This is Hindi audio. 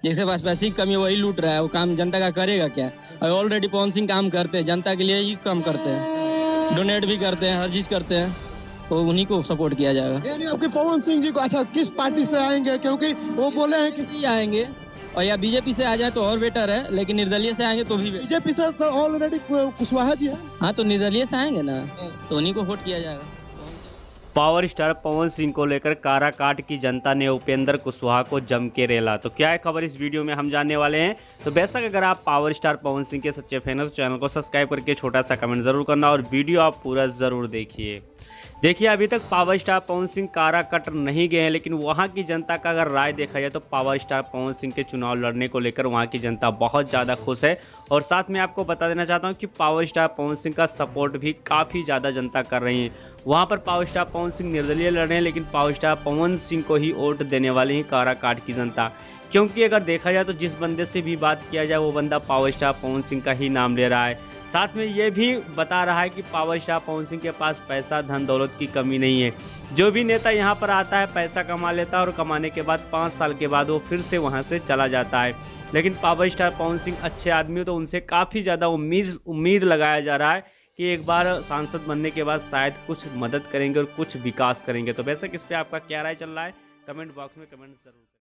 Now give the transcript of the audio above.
जिसके पास पैसे की कमी है वही लूट रहा है, वो काम जनता का करेगा क्या? और ऑलरेडी पवन सिंह काम करते हैं, जनता के लिए ही काम करते हैं, डोनेट भी करते हैं, हर चीज करते हैं, तो उन्हीं को सपोर्ट किया जाएगा। यानी आपके पवन सिंह जी को अच्छा किस पार्टी से आएंगे, क्योंकि वो बोले हैं कि ही आएंगे, और या बीजेपी से आ जाए तो और बेटर है, लेकिन निर्दलीय से आएंगे तो भी बीजेपी से तो ऑलरेडी कुशवाहा जी है। हाँ, तो निर्दलीय से आएंगे ना, तो उन्हीं को वोट किया जाएगा। पावर स्टार पवन सिंह को लेकर काराकाट की जनता ने उपेंद्र कुशवाहा को जम के रेला। तो क्या है खबर इस वीडियो में हम जानने वाले हैं। तो बेशक अगर आप पावर स्टार पवन सिंह के सच्चे फैन हो तो चैनल को सब्सक्राइब करके छोटा सा कमेंट जरूर करना और वीडियो आप पूरा जरूर देखिए। देखिए, अभी तक पावर स्टार पवन सिंह काराकाट नहीं गए हैं, लेकिन वहां की जनता का अगर राय देखा जाए तो पावर स्टार पवन सिंह के चुनाव लड़ने को लेकर वहां की जनता बहुत ज़्यादा खुश है। और साथ में आपको बता देना चाहता हूं कि पावर स्टार पवन सिंह का सपोर्ट भी काफ़ी ज़्यादा जनता कर रही है। वहां पर पावर स्टार पवन सिंह निर्दलीय लड़ रहे हैं, लेकिन पावर स्टार पवन सिंह को ही वोट देने वाली है काराकाट की जनता। क्योंकि अगर देखा जाए तो जिस बंदे से भी बात किया जाए वो बंदा पावर स्टार पवन सिंह का ही नाम ले रहा है। साथ में ये भी बता रहा है कि पावर स्टार पवन सिंह के पास पैसा धन दौलत की कमी नहीं है। जो भी नेता यहाँ पर आता है पैसा कमा लेता है और कमाने के बाद 5 साल के बाद वो फिर से वहाँ से चला जाता है। लेकिन पावर स्टार पवन सिंह अच्छे आदमी हो तो उनसे काफ़ी ज़्यादा उम्मीद लगाया जा रहा है कि एक बार सांसद बनने के बाद शायद कुछ मदद करेंगे और कुछ विकास करेंगे। तो वैसे इस पर आपका क्या राय चल रहा है, कमेंट बॉक्स में कमेंट जरूर करें।